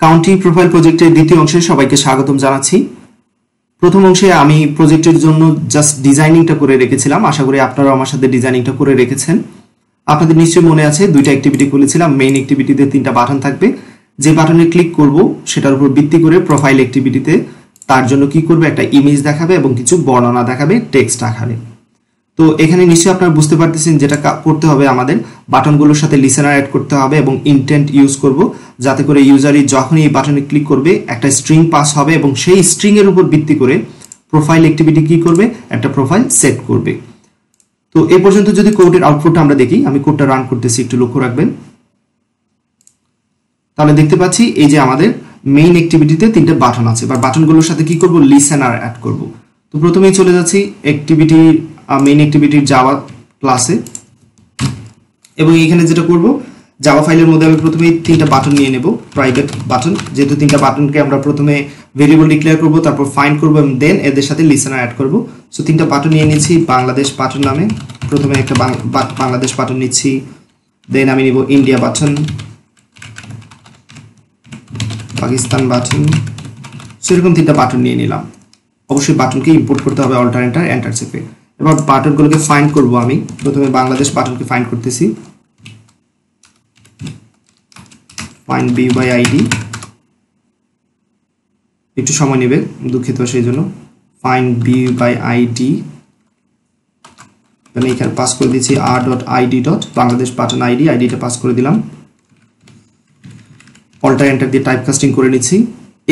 County profile প্রজেক্টের দ্বিতীয় অংশে সবাইকে স্বাগতম জানাচ্ছি। প্রথম অংশে আমি প্রজেক্টের জন্য জাস্ট ডিজাইনিংটা করে রেখেছিলাম, আশা করি আপনারা আমার সাথে ডিজাইনিংটা করে রেখেছেন। আপনাদের নিশ্চয়ই মনে আছে দুইটা অ্যাক্টিভিটি খুলেছিলাম। মেইন অ্যাক্টিভিটিতে 3টা বাটন থাকবে, যে বাটনে ক্লিক করব সেটার উপর ভিত্তি করে প্রোফাইল অ্যাক্টিভিটিতে তার জন্য কি করবে, একটা ইমেজ দেখাবে এবং কিছু বর্ণনা দেখাবে, টেক্সট দেখাবে। তো এখানে নিশ্চয়ই আপনারা বুঝতে পারতেছেন যেটা করতে হবে, আমাদের বাটনগুলোর সাথে লিসেনার অ্যাড করতে হবে এবং ইন্টেন্ট ইউজ করব, যাতে করে ইউজারই যখনই এই বাটনে ক্লিক করবে একটা স্ট্রিং পাস হবে এবং সেই স্ট্রিং এর উপর ভিত্তি করে প্রোফাইল অ্যাক্টিভিটি কি করবে, একটা প্রোফাইল সেট করবে। তো এই পর্যন্ত যদি কোডের আউটপুটটা আমরা দেখি, আমি কোডটা রান করতেছি, একটু লক্ষ্য রাখবেন। তাহলে দেখতে পাচ্ছি এই যে আমাদের মেইন অ্যাক্টিভিটিতে 3টে বাটন আছে, এবার বাটনগুলোর সাথে কি করব, লিসেনার অ্যাড করব। তো প্রথমেই চলে যাচ্ছি অ্যাক্টিভিটি মেইন অ্যাক্টিভিটির জাভা ক্লাসে, এবং এখানে যেটা করব, জাভা ফাইলের মধ্যে আমি প্রথমে 3টা বাটন নিয়ে নেব, প্রাইভেট বাটন, যেহেতু 3টা বাটনকে আমরা প্রথমে ভেরিয়েবল ডিক্লেয়ার করব, তারপর ফাইন্ড করব এবং দেন এদের সাথে লিসেনার অ্যাড করব। সো 3টা বাটন নিয়ে নিচ্ছি বাংলাদেশ বাটন নামে, প্রথমে একটা বাংলাদেশ বাটন নিচ্ছি, দেন আমি নিব ইন্ডিয়া বাটন, পাকিস্তান বাটন, সেরকম 3টা বাটন নিয়ে নিলাম। অবশ্যই বাটনকে ইম্পোর্ট করতে হবে, অল্টার এন্টার চেপে। এবার বাটনগুলোকে ফাইন্ড করব, আমি প্রথমে বাংলাদেশ বাটনকে ফাইন্ড করতেছি, ফাইন্ড বি বাই আইডি, একটু সময় নেবে, দুঃখিত সেই জন্য। ফাইন্ড বি বাই আইডি, মানে এখানে পাস করে দিচ্ছি r.id. বাংলাদেশ বাটন আইডি, আইডিটা পাস করে দিলাম, অল্টার এন্টার দিয়ে টাইপ কাস্টিং করে নিচ্ছি।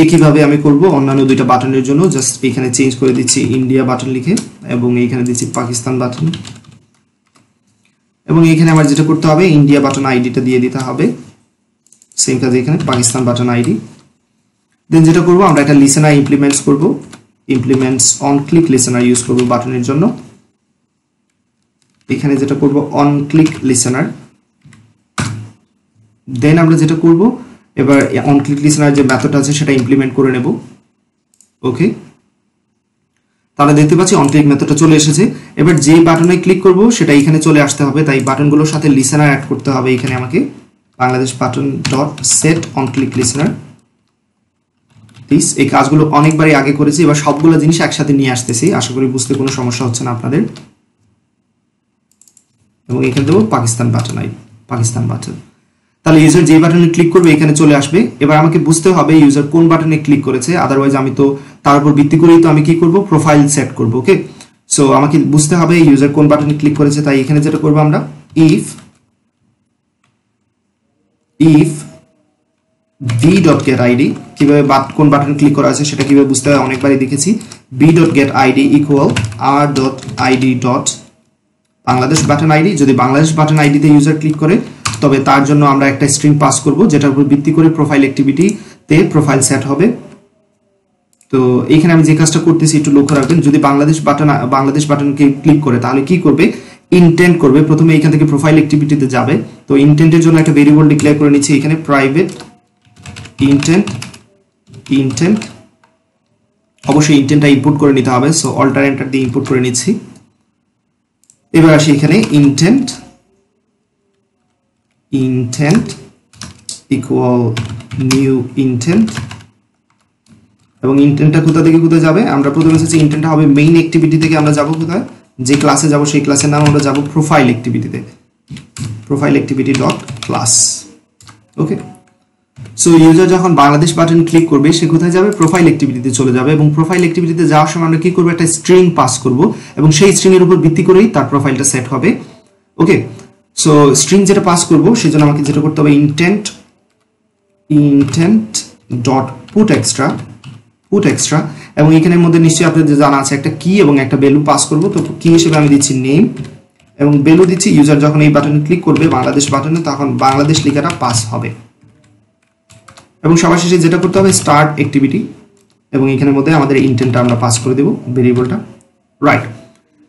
একইভাবে আমি করব অন্যান্য 2টা বাটনের জন্য, জাস্ট এখানে চেঞ্জ করে দিচ্ছি ইন্ডিয়া বাটন লিখে এবং এইখানে দিচ্ছি পাকিস্তান বাটন, এবং এইখানে আমার যেটা করতে হবে, ইন্ডিয়া বাটন আইডিটা দিয়ে দিতে হবে, সেম কাজ এখানে পাকিস্তান বাটন আইডি। দেন যেটা করব, আমরা একটা লিসেনার ইমপ্লিমেন্টস করব, implements on click listener use করব বাটনের জন্য। এখানে যেটা করব, অন ক্লিক লিসেনার। দেন আমরা যেটা করব, এবার অন ক্লিক লিসেনার যে মেথড আছে সেটা ইমপ্লিমেন্ট করে নেব। ওকে, তাহলে দেখতে পাচ্ছি অন ক্লিক মেথডটা চলে এসেছে। এবার যে বাটনে ক্লিক করব সেটা এখানে চলে আসতে হবে, তাই বাটনগুলোর সাথে লিসেনার অ্যাড করতে হবে। এখানে আমাকে Bangladesh button dot set on click listener, please. এই কাজগুলো অনেকবারই আগে করেছি, এবার সবগুলো জিনিস একসাথে নিয়ে আসতেছি, আশা করি বুঝতে কোনো সমস্যা হচ্ছে না আপনাদের। এবং এখানে দেবো পাকিস্তান বাটন পাকিস্তান বাটন। তাহলে ইউজার যে বাটনে ক্লিক করবে এখানে চলে আসবে। এবার আমাকে বুঝতে হবে ইউজার কোন বাটনে ক্লিক করেছে, আদারওয়াইজ আমি তো তার উপর ভিত্তি করেই তো আমি কি করব, প্রোফাইল সেট করব। ওকে, সো আমাকে বুঝতে হবে ইউজার কোন বাটনে ক্লিক করেছে, তাই এখানে যেটা করব আমরা, ইফ b.getId, কিভাবে কোন বাটনে ক্লিক করা আছে সেটা কিভাবে বুঝতে হয় অনেকবারই দেখেছি। b.getId equal r.id. Bangladesh button ID. যদি বাংলাদেশ বাটন আইডিতে ইউজার ক্লিক করে তবে তার জন্য আমরা একটা স্ট্রিং পাস করব, যেটার উপর ভিত্তি করে প্রোফাইল অ্যাক্টিভিটিতে প্রোফাইল সেট হবে। তো এখানে আমি যে কাজটা করতেছি একটু লক্ষ্য রাখবেন, যদি বাংলাদেশ বাটনকে ক্লিক করে তাহলে কি করবে, ইন্টেন্ট করবে। প্রথমে এখান থেকে প্রোফাইল অ্যাক্টিভিটিতে যাবে, তো ইন্টেন্টের জন্য একটা ভেরিয়েবল ডিক্লেয়ার করে নিচ্ছি, এখানে প্রাইভেট ইন্টেন্ট। অবশ্যই ইন্টেন্টটা ইনপুট করে নিতে হবে, সো অল্টার এন্টার দিয়ে ইনপুট করে নিচ্ছি। এবার আসি এখানে ইন্টেন্ট ইকুয়াল নিউ ইন্টেন্ট, এবং ইন্টেন্টটা কোথা থেকে কোথায় যাবে, আমরা প্রথমে এসেছি ইন্টেন্টটা হবে মেইন অ্যাক্টিভিটি থেকে, আমরা যাব কোথায়, যে ক্লাসে যাব সেই ক্লাসের নাম আমরা যাব প্রোফাইল অ্যাক্টিভিটিতে, profile activity dot class. Okay, so user যখন বাংলাদেশ বাটন ক্লিক করবে সে কোথায় যাবে, প্রোফাইল অ্যাক্টিভিটিতে চলে যাবে, এবং প্রোফাইল অ্যাক্টিভিটিতে যাওয়ার সময় আমরা কি করব, একটা স্ট্রিং পাস করব এবং সেই স্ট্রিং এর উপর ভিত্তি করেই তার প্রোফাইলটা সেট হবে। ওকে, সো স্ট্রিং যেটা পাস করব সেজন্য আমাকে যেটা করতে হবে, ইন্টেন্ট ডট পুট এক্সট্রা, এবং এখানের মধ্যে নিশ্চয়ই আপনাদের জানা আছে একটা কি এবং একটা ভ্যালু পাস করব। তো কি হিসেবে আমি দিচ্ছি নেম, এবং ভ্যালু দিচ্ছি ইউজার যখন এই বাটনে ক্লিক করবে বাংলাদেশ বাটনে, তখন বাংলাদেশ লেখাটা পাস হবে। এবং সবার শেষে যেটা করতে হবে, স্টার্ট অ্যাক্টিভিটি, এবং এখানের মধ্যে আমাদের ইন্টেন্টটা আমরা পাস করে দেব, ভেরিয়েবলটা। রাইট,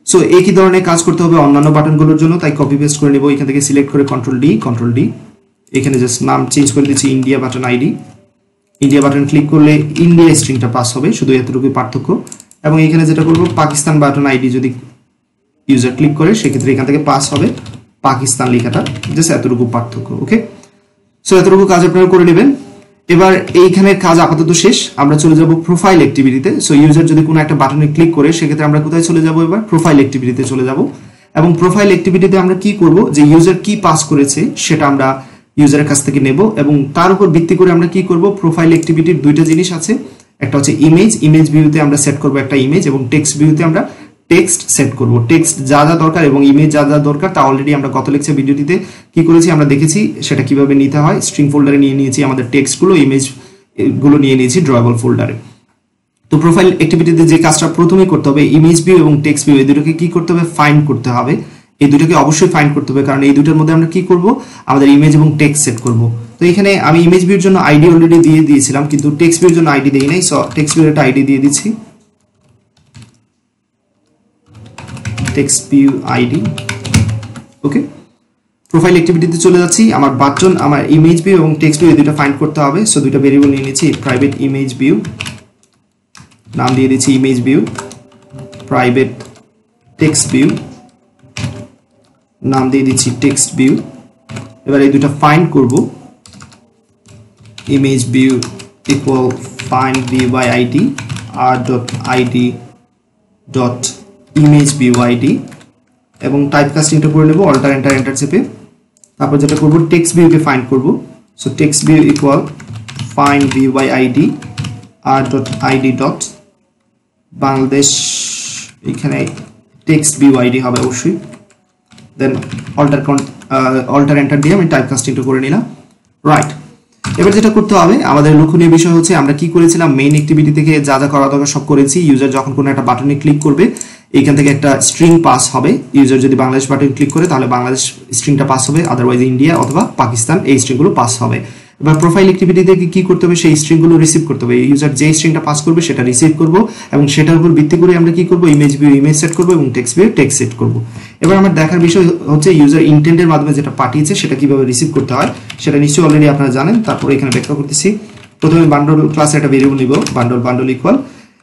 সো একই ধরনের কাজ করতে হবে অন্যান্য বাটনগুলোর জন্য, তাই কপি পেস্ট করে নেব, এখান থেকে সিলেক্ট করে কন্ট্রোল ডি, এখানে জাস্ট নাম চেঞ্জ করে দিচ্ছি India button ID. India button click করলে ইন্ডিয়া স্ট্রিংটা পাস হবে, শুধু এতটুকু পার্থক্য। এবং এখানে যেটা করব, পাকিস্তান বাটন আইডি যদি ইউজার ক্লিক করে সেক্ষেত্রে এখান থেকে পাস হবে পাকিস্তান লেখাটা, জাস্ট এতটুকু পার্থক্য। ওকে, সো এতটুকু কাজ আপনারা করে নেবেন। এবার এইখানের কাজ আপাতত শেষ, আমরা চলে যাব প্রোফাইল অ্যাক্টিভিটিতে। সো ইউজার যদি কোনো একটা বাটনে ক্লিক করে সেক্ষেত্রে আমরা কোথায় চলে যাব, এবার প্রোফাইল অ্যাক্টিভিটিতে চলে যাব। এবং প্রোফাইল অ্যাক্টিভিটিতে আমরা কি করব, যে ইউজার কি পাস করেছে সেটা আমরা ইউজারের কাছ থেকে নেব এবং তার উপর ভিত্তি করে আমরা কি করব, প্রোফাইল অ্যাক্টিভিটির দুইটা জিনিস আছে, একটা হচ্ছে ইমেজ ভিউতে আমরা সেট করব একটা ইমেজ, এবং টেক্সট ভিউতে আমরা টেক্সট সেট করব। টেক্সট যা যা দরকার এবং ইমেজ যা যা দরকার তা অলরেডি আমরা গত লেকচার ভিডিওটিতে কি করেছি আমরা দেখেছি, সেটা কিভাবে নিতে হয়। স্ট্রিং ফোল্ডারে নিয়ে নিয়েছি আমাদের টেক্সটগুলো, ইমেজ গুলো নিয়ে নিয়েছি ড্রয়েবল ফোল্ডারে। তো প্রোফাইল অ্যাক্টিভিটিতে যে কাজটা প্রথমে করতে হবে, ইমেজ ভিউ এবং টেক্সট ভিউ এই দুটোকে কি করতে হবে, ফাইন্ড করতে হবে। এই দুটোকে অবশ্যই ফাইন্ড করতে হবে, কারণ এই দুটোর মধ্যে আমরা কি করব, আমাদের ইমেজ এবং টেক্সট সেট করব। তো এখানে আমি ইমেজ ভিউর জন্য আইডি অলরেডি দিয়ে দিয়েছিলাম, কিন্তু টেক্সট ভিউর জন্য আইডি দেই নাই। সো টেক্সট ভিউর একটা আইডি দিয়ে দিচ্ছি, টেক্সট ভিউ আইডি। ওকে, প্রোফাইল অ্যাক্টিভিটিতে চলে যাচ্ছি। আমার বাটন, আমার ইমেজ ভিউ এবং টেক্সট ভিউ এই দুটো ফাইন্ড করতে হবে। সো দুটো ভেরিয়েবল নিয়ে নিচ্ছি, প্রাইভেট ইমেজ ভিউ, নাম দিয়ে দিচ্ছি image view, private text view, নাম দিয়ে দিচ্ছি টেক্সট ভিউ। এবার এই দুটো ফাইন্ড করব, image view equal find view by ID R dot ID dot image view ID, এবং টাইপ কাস্টিংটা করে নেব অল্টার এন্টার এন্টার চেপে। তারপর যেটা করব, টেক্সট ভিউকে ফাইন্ড করব। So text view equal find view by ID R dot ID dot Bangladesh, এখানে টেক্সট ভিউ আইডি হবে অবশ্যই। দেন অল্টার এন্টার দিয়ে আমি টাইপ কাস্টিংটা করে নিলাম। রাইট, এবার যেটা করতে হবে, আমাদের লক্ষণীয় বিষয় হচ্ছে আমরা কি করেছিলাম, মেইন অ্যাক্টিভিটি থেকে যা যা করা দরকার সব করেছি। ইউজার যখন কোনো একটা বাটনে ক্লিক করবে এইখান থেকে একটা স্ট্রিং পাস হবে। ইউজার যদি বাংলাদেশ বাটন ক্লিক করে তাহলে বাংলাদেশ স্ট্রিংটা পাস হবে, আদারওয়াইজ ইন্ডিয়া অথবা পাকিস্তান এই স্ট্রিংগুলো পাস হবে। এবার প্রোফাইল অ্যাক্টিভিটি থেকে কি করতে হবে, সেই স্ট্রিংগুলো রিসিভ করতে হবে। ইউজার যে স্ট্রিংটা পাস করবে সেটা রিসিভ করব এবং সেটার উপর ভিত্তি করে আমরা কি করব, ইমেজ ভিউ ইমেজ সেট করব এবং টেক্সট ভিউ টেক্সট সেট করব। এবার আমার দেখার বিষয় হচ্ছে ইউজার ইন্টেন্টের মাধ্যমে যেটা পাঠিয়েছে সেটা কিভাবে রিসিভ করতে হয়, সেটা নিশ্চয়ই অলরেডি আপনারা জানেন। তারপর এখানে ব্যাখ্যা করতেছি। প্রথমে বান্ডল ক্লাসে একটা ভেরিয়েবল নিব, বান্ডল ইকুয়াল,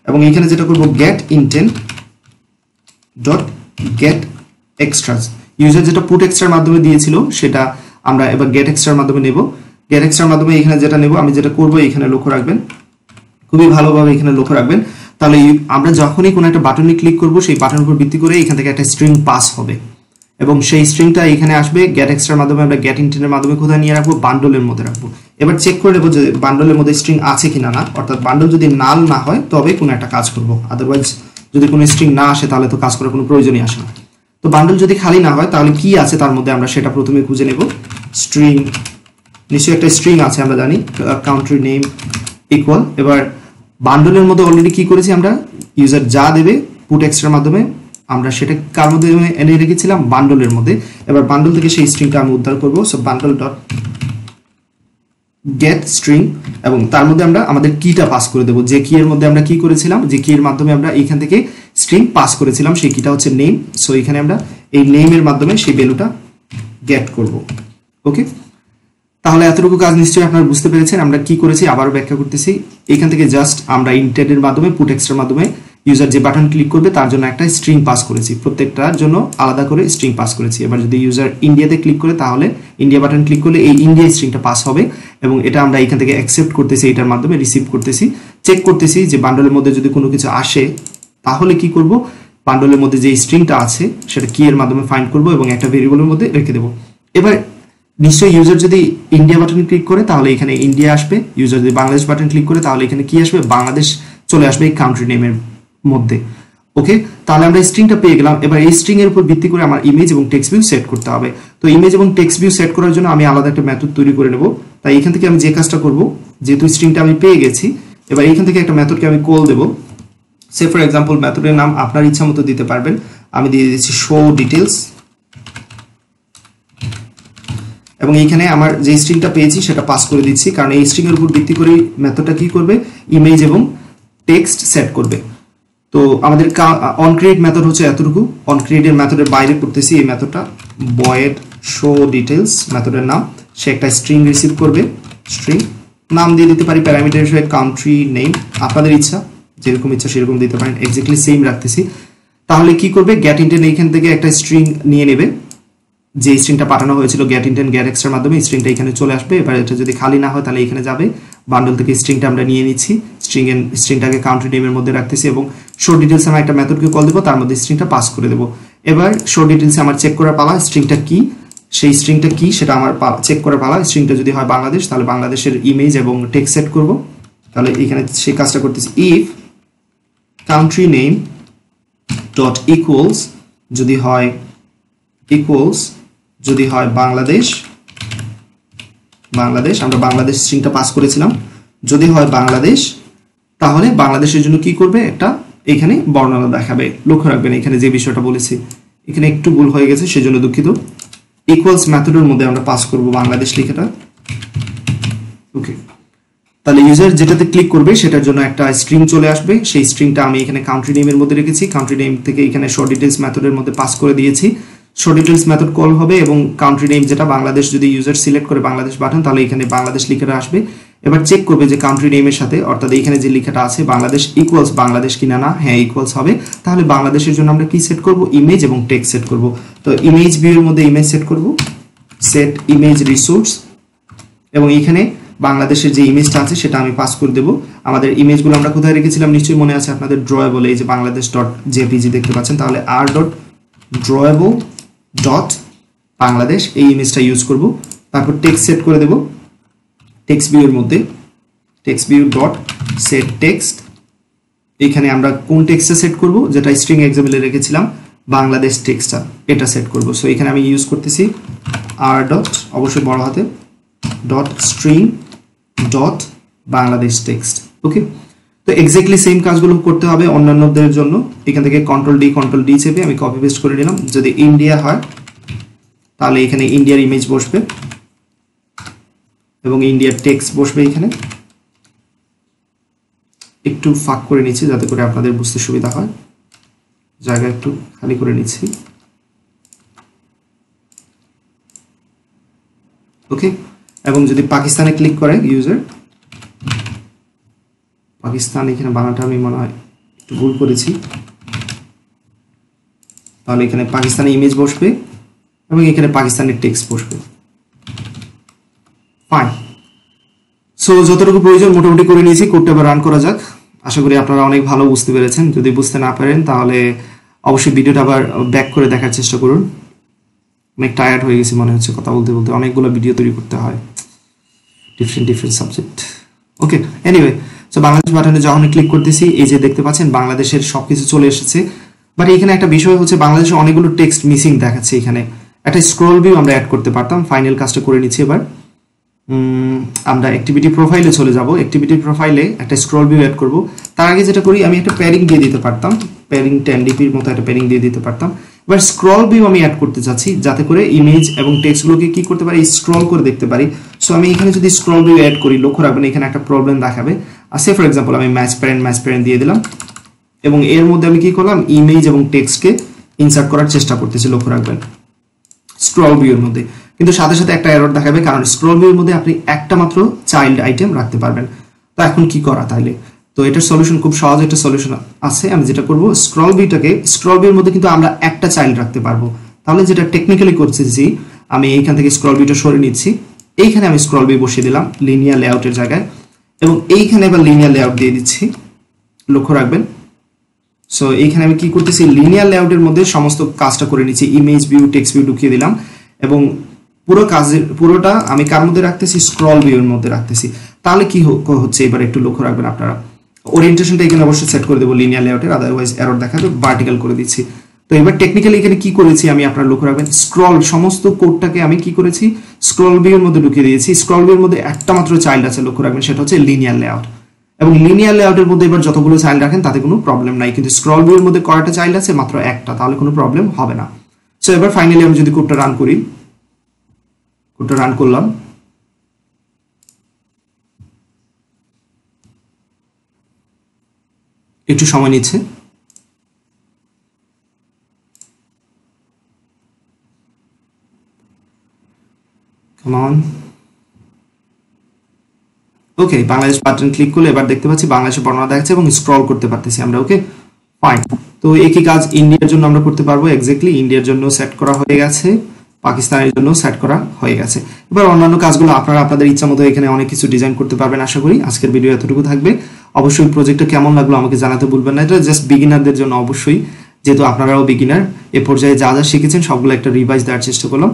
এবং এখানে যেটা করব, get intent dot get extras. User যেটা পুট এক্সট্রার মাধ্যমে দিয়েছিল সেটা আমরা এবার গেট এক্সট্রার মাধ্যমে নেব। গেট এক্সট্রার মাধ্যমে এখানে যেটা নেব, আমি যেটা করব এখানে লক্ষ্য রাখবেন, খুবই ভালোভাবে এখানে লক্ষ্য রাখবেন। তাহলে আমরা যখনই কোনো একটা বাটনে ক্লিক করব সেই বাটনের উপর ভিত্তি করে এখান থেকে একটা স্ট্রিং পাস হবে এবং সেই স্ট্রিংটা এখানে আসবে। গেট এক্সট্রার মাধ্যমে আমরা গেট ইন্টেন্টের মাধ্যমে কোথায় নিয়ে রাখবো, বান্ডলের মধ্যে রাখবো। এবার চেক করে নেবো যে বান্ডলের মধ্যে স্ট্রিং আছে কিনা না, অর্থাৎ বান্ডল যদি নাল না হয় তবে কোনো একটা কাজ করব, আদারওয়াইজ যদি কোনো স্ট্রিং না আসে তাহলে তো কাজ করার কোনো প্রয়োজনই আসে না। তো বান্ডল যদি খালি না হয় তাহলে কি আছে তার মধ্যে আমরা সেটা প্রথমে খুঁজে নেব। স্ট্রিং, নিশ্চয়ই একটা স্ট্রিং আছে আমরা জানি, কান্ট্রি নেম ইকুয়াল। এবার বান্ডলের মধ্যে অলরেডি কি করেছি আমরা, ইউজার যা দেবে পুট এক্সট্রার মাধ্যমে আমরা সেটা কার মধ্যে এনে রেখেছিলাম, বান্ডলের মধ্যে। এবার বান্ডল থেকে সেই স্ট্রিংটা আমি উদ্ধার করব। So bundle dot gate string, এবং তার মধ্যে আমরা আমাদের কিটা পাস করে দেবো, যে কি এর মধ্যে আমরা কি করেছিলাম, যে কি এর মাধ্যমে আমরা এইখান থেকে স্ট্রিং পাস করেছিলাম সেই কিটা হচ্ছে নেম। সো এখানে আমরা এই নেমের মাধ্যমে সেই ভ্যালুটা গেট করব। ওকে, তাহলে এতটুকু কাজ নিশ্চয়ই আপনারা বুঝতে পেরেছেন আমরা কি করেছি। আবারও ব্যাখ্যা করতেছি। এখান থেকে জাস্ট আমরা ইন্টেন্টের মাধ্যমে পুট এক্সট্রার মাধ্যমে ইউজার যে বাটন ক্লিক করবে তার জন্য একটা স্ট্রিং পাস করেছি, প্রত্যেকটার জন্য আলাদা করে স্ট্রিং পাস করেছি। এবার যদি ইউজার ইন্ডিয়াতে ক্লিক করে তাহলে ইন্ডিয়া বাটন ক্লিক করলে এই ইন্ডিয়া স্ট্রিংটা পাস হবে এবং এটা আমরা এখান থেকে অ্যাকসেপ্ট করতেছি, এটার মাধ্যমে রিসিভ করতেছি। চেক করতেছি যে বান্ডলের মধ্যে যদি কোনো কিছু আসে তাহলে কি করব, বান্ডলের মধ্যে যে স্ট্রিংটা আছে সেটা কি এর মাধ্যমে ফাইন্ড করব এবং একটা ভেরিয়েবলের মধ্যে রেখে দেবো। এবার নিশ্চয়ই ইউজার যদি ইন্ডিয়া বাটন ক্লিক করে তাহলে এখানে ইন্ডিয়া আসবে, ইউজার যদি বাংলাদেশ বাটন ক্লিক করে তাহলে এখানে কি আসবে, বাংলাদেশ চলে আসবে এই কান্ট্রি নেমের মধ্যে। ওকে, তাহলে আমরা স্ট্রিংটা পেয়ে গেলাম। এবার এই স্ট্রিং এর উপর ভিত্তি করে আমার ইমেজ এবং টেক্সট ভিউ সেট করতে হবে। তো ইমেজ এবং টেক্সট ভিউ সেট করার জন্য আমি আলাদা একটা মেথড তৈরি করে নেব। তাই এখান থেকে আমি যে কাজটা করব, যেহেতু স্ট্রিংটা আমি পেয়ে গেছি, এবার এখান থেকে একটা মেথডকে আমি কল দেব। সে ফর এক্সাম্পল মেথডের নাম আপনার ইচ্ছা মতো দিতে পারবেন, আমি দিয়ে দিচ্ছি শো ডিটেলস, এবং এইখানে আমার যে স্ট্রিংটা পেয়েছি সেটা পাস করে দিচ্ছি, কারণ এই স্ট্রিং এর উপর ভিত্তি করে মেথডটা কি করবে, ইমেজ এবং টেক্সট সেট করবে। তো আমাদের অন ক্রিয়েট মেথড হচ্ছে এতটুকু। অন ক্রিয়েটের মেথডের বাইরে করতেছি এই মেথডটা, ভয়েড শো ডিটেলস মেথডের নাম। সে একটা স্ট্রিং রিসিভ করবে, স্ট্রিং নাম দিয়ে দিতে পারি প্যারামিটার হিসেবে কান্ট্রি নেম, আপনাদের ইচ্ছা যেরকম ইচ্ছা সেরকম দিতে পারেন, এক্স্যাক্টলি সেম রাখতেছি। তাহলে কি করবে, গেট ইন্টেন্ট এইখান থেকে একটা স্ট্রিং নিয়ে নেবে, যে স্ট্রিংটা পাঠানো হয়েছিল গেট ইন্টেন্ট গেট এক্সট্রার মাধ্যমে, স্ট্রিংটা এখানে চলে আসবে। এবার এটা যদি খালি না হয় তাহলে এখানে যাবে, বান্ডল থেকে স্ট্রিংটা আমরা নিয়ে নিচ্ছি, স্ট্রিংটাকে কাউন্ট্রি নেমের মধ্যে রাখতেছি এবং শো ডিটেলস আমি একটা মেথডকে কল দেবো, তার মধ্যে স্ট্রিংটা পাস করে দেবো। এবার শো ডিটেলসে আমার চেক করার পালা, স্ট্রিংটা কি, সেই স্ট্রিংটা কি সেটা আমার চেক করার পালা। স্ট্রিংটা যদি হয় বাংলাদেশ তাহলে বাংলাদেশের ইমেজ এবং টেক্সট সেট করব। তাহলে এখানে সেই কাজটা করতেছি, if country name dot equals যদি হয় বাংলাদেশ, আমরা বাংলাদেশ স্ট্রিংটা পাস করেছিলাম, যদি হয় বাংলাদেশ তাহলে বাংলাদেশের জন্য কি করবে, একটা এখানে বর্ণনা দেখাবে। লক্ষ্য রাখবেন এখানে যে বিষয়টা বলেছি এখানে একটু ভুল হয়ে গেছে, সেজন্য দুঃখিত। ইকুয়ালস মেথডের মধ্যে আমরা পাস করব বাংলাদেশ লেখাটা। ওকে, তাহলে ইউজার যেটাতে ক্লিক করবে সেটার জন্য একটা স্ট্রিং চলে আসবে, সেই স্ট্রিংটা আমি এখানে কাউন্ট্রি নেমের মধ্যে রেখেছি, কাউন্ট্রি নেম থেকে এখানে শো ডিটেলস মেথডের মধ্যে পাস করে দিয়েছি। শো ডিটেলস মেথড কল হবে এবং কাউন্ট্রি নেম যেটা বাংলাদেশ যদি ইউজার সিলেক্ট করে বাংলাদেশ পাঠান তাহলে এখানে বাংলাদেশ লেখাটা আসবে। এবার চেক করবে যে কাউন্ট্রি নেমের সাথে, অর্থাৎ এখানে যে লেখাটা আছে বাংলাদেশ ইকুয়ালস বাংলাদেশ কিনা না, হ্যাঁ ইকুয়ালস হবে, তাহলে বাংলাদেশের জন্য আমরা কি সেট করব, ইমেজ এবং টেক্সট সেট করব। তো ইমেজ ভিউয়ের মধ্যে ইমেজ সেট করব, সেট ইমেজ রিসোর্স, এবং এখানে বাংলাদেশের যে ইমেজটা আছে সেটা আমি পাস করে দেবো। আমাদের ইমেজগুলো আমরা কোথায় রেখেছিলাম নিশ্চয়ই মনে আছে আপনাদের, ড্রয়েবল, এই যে বাংলাদেশ ডট জেপিজি দেখতে পাচ্ছেন, তাহলে আর ডট ড্রয়েবল ডট বাংলাদেশ এই ইমেজটা ইউজ করব। তারপর টেক্সট সেট করে দেব, টেক্সট ভিউয়ের মধ্যে text view dot set text, এখানে আমরা কোন টেক্সটটা সেট করব, যেটা স্ট্রিং এক্সাম্পলে রেখেছিলাম বাংলাদেশ টেক্সটটা, এটা সেট করব। সো এখানে আমি ইউজ করতেছি আর ডট, অবশ্যই বড় হাতে, dot string dot Bangladesh text. Okay, তো এক্স্যাক্টলি সেম কাজগুলো করতে হবে অন্যান্যদের জন্য। এখান থেকে কন্ট্রোল ডি চেপে আমি কপি পেস্ট করে নিলাম। যদি ইন্ডিয়া হয় তাহলে এখানে ইন্ডিয়ার ইমেজ বসবে এবং ইন্ডিয়ার টেক্সট বসবে। এখানে একটু ফাঁক করে নিচ্ছি যাতে করে আপনাদের বুঝতে সুবিধা হয়, জায়গা একটু খালি করে নিচ্ছি। ওকে, এবং যদি পাকিস্তানে ক্লিক করে ইউজার, পাকিস্তান এখানে বাংলাটা আমি মনে হয় একটু ভুল করেছি, তাহলে এখানে পাকিস্তানি ইমেজ বসবে এবং এখানে পাকিস্তানের টেক্সট বসবে। ফাইন, সো যতটুকু প্রয়োজন মোটামুটি করে নিয়েছি, কোডটা আবার রান করা যাক। আশা করি আপনারা অনেক ভালো বুঝতে পেরেছেন। যদি বুঝতে না পারেন তাহলে অবশ্যই ভিডিওটা আবার ব্যাক করে দেখার চেষ্টা করুন। অনেক টায়ার্ড হয়ে গেছি মনে হচ্ছে কথা বলতে বলতে, অনেকগুলো ভিডিও তৈরি করতে হয়, ডিফারেন্ট সাবজেক্ট। ওকে, এনিওয়ে, সো বাংলাদেশ বাটনে যখন ক্লিক করতেছি এই যে দেখতে পাচ্ছেন বাংলাদেশের সবকিছু চলে এসেছে। বাট এখানে একটা বিষয় হচ্ছে বাংলাদেশে অনেকগুলো টেক্সট মিসিং দেখাচ্ছে। এখানে একটা স্ক্রল ভিউ আমরা অ্যাড করতে পারতাম। ফাইনাল কাজটা করে নিচ্ছি। এবার আমরা অ্যাক্টিভিটি প্রোফাইলে চলে যাব। অ্যাক্টিভিটি প্রোফাইলে একটা স্ক্রল ভিউ অ্যাড করব। তার আগে যেটা করি, আমি একটা প্যারিং দিয়ে দিতে পারতাম, প্যারিং 10dpর মতো একটা প্যারিং দিয়ে দিতে পারতাম। এবার স্ক্রল ভিউ আমি অ্যাড করতে চাচ্ছি যাতে করে ইমেজ এবং টেক্সটগুলোকে কি করতে পারি, স্ক্রল করে দেখতে পারি। সো আমি এখানে যদি স্ক্রল ভিউ অ্যাড করি, লক্ষ্য রাখবেন এখানে একটা প্রবলেম দেখাবে। সে ফর এক্সাম্পল আমি ম্যাচ প্যারেন্ট দিয়ে দিলাম এবং এর মধ্যে আমি কি করলাম, ইমেজ এবং টেক্সটকে ইনসার্ট করার চেষ্টা করতেছি। লক্ষ্য রাখবেন স্ক্রল ভিউর মধ্যে, কিন্তু সাথে সাথে একটা এরর দেখাবে, কারণ স্ক্রল ভিউর মধ্যে আপনি একটা মাত্র চাইল্ড আইটেম রাখতে পারবেন। তো এখন কি করা তাইলে? তো এটার সলিউশন খুব সহজ, একটা সলিউশন আছে। আমি যেটা করব, স্ক্রল ভিউর মধ্যে কিন্তু আমরা একটা চাইল্ড রাখতে পারবো। তাহলে যেটা টেকনিক্যালি করতেছি, আমি এইখান থেকে স্ক্রল ভিউটা সরিয়ে নিচ্ছি, এইখানে আমি স্ক্রল ভিউ বসিয়ে দিলাম লিনিয়ার লেআউটের জায়গায়, এবং এইখানে এবার লিনিয়ার লেআউট দিয়ে দিচ্ছি। লক্ষ্য রাখবেন, সো এইখানে আমি কি করতেছি, লিনিয়ার লেআউটের মধ্যে সমস্ত কাজটা করে নিচ্ছি। ইমেজ ভিউ, টেক্সট ভিউ ঢুকিয়ে দিলাম এবং পুরোটা আমি কার মধ্যে রাখতেছি, স্ক্রল ভিউর মধ্যে রাখতেছি। তাহলে কি হচ্ছে এবার একটু লক্ষ্য রাখবেন আপনারা। ওরিয়েন্টেশনটা এখানে অবশ্যই সেট করে দেবো লিনিয়ার লেআউটের, আদারওয়াইজ এরর দেখাবে। ভার্টিক্যাল করে দিচ্ছি। তো এবার টেকনিক্যালি এখানে কি করেছি আমি, আপনারা লক্ষ্য রাখবেন, সমস্ত কোডটাকে আমি কি করেছি, স্ক্রল ভিউর মধ্যে ঢুকিয়ে দিয়েছি। স্ক্রল ভিউর মধ্যে একটা মাত্র চাইল্ড আছে, লক্ষ্য রাখবেন, সেটা হচ্ছে লিনিয়ার লেআউট। এবং লিনিয়ার লেআউটের মধ্যে এবার যতগুলো চাইল্ড রাখেন তাতে কোনো প্রবলেম নাই, কিন্তু স্ক্রল ভিউর মধ্যে কয়টা চাইল্ড আছে, মাত্র একটা, তাহলে কোনো প্রবলেম হবে না। সো এবার ফাইনালি আমি যদি কোডটা রান করি, কোডটা রান করলাম, একটু সময় নিচ্ছে। ওকে, বাংলাদেশ বাটন ক্লিক করলে এবার দেখতে পাচ্ছি বাংলাদেশের বর্ণনা দেখাচ্ছে এবং স্ক্রল করতে পারতেছি আমরা। ওকে, ফাইন। তো একই কাজ ইন্ডিয়ার জন্য আমরা করতে পারবো। এক্স্যাক্টলি ইন্ডিয়ার জন্য সেট করা হয়ে গেছে। পাকিস্তানের জন্য সেট করা হয়ে গেছে। এবার অন্যান্য কাজগুলো আপনারা আপনাদের ইচ্ছা মতো এখানে অনেক কিছু ডিজাইন করতে পারবেন আশা করি। আজকের ভিডিও এতটুকু থাকবে। অবশ্যই প্রজেক্টটা কেমন লাগলো আমাকে জানাতে ভুলবেন না। এটা জাস্ট বিগিনারদের জন্য অবশ্যই, যেহেতু আপনারাও বিগিনার। এ পর্যায়ে যা যা শিখেছেন সবগুলো একটা রিভাইজ দেওয়ার চেষ্টা করলাম।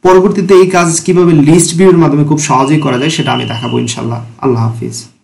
পরবর্তীতে এই কাজ কিভাবে লিস্ট ভিউর মাধ্যমে খুব সহজেই করা যায় সেটা আমি দেখাবো ইনশাল্লাহ। আল্লাহ হাফিজ।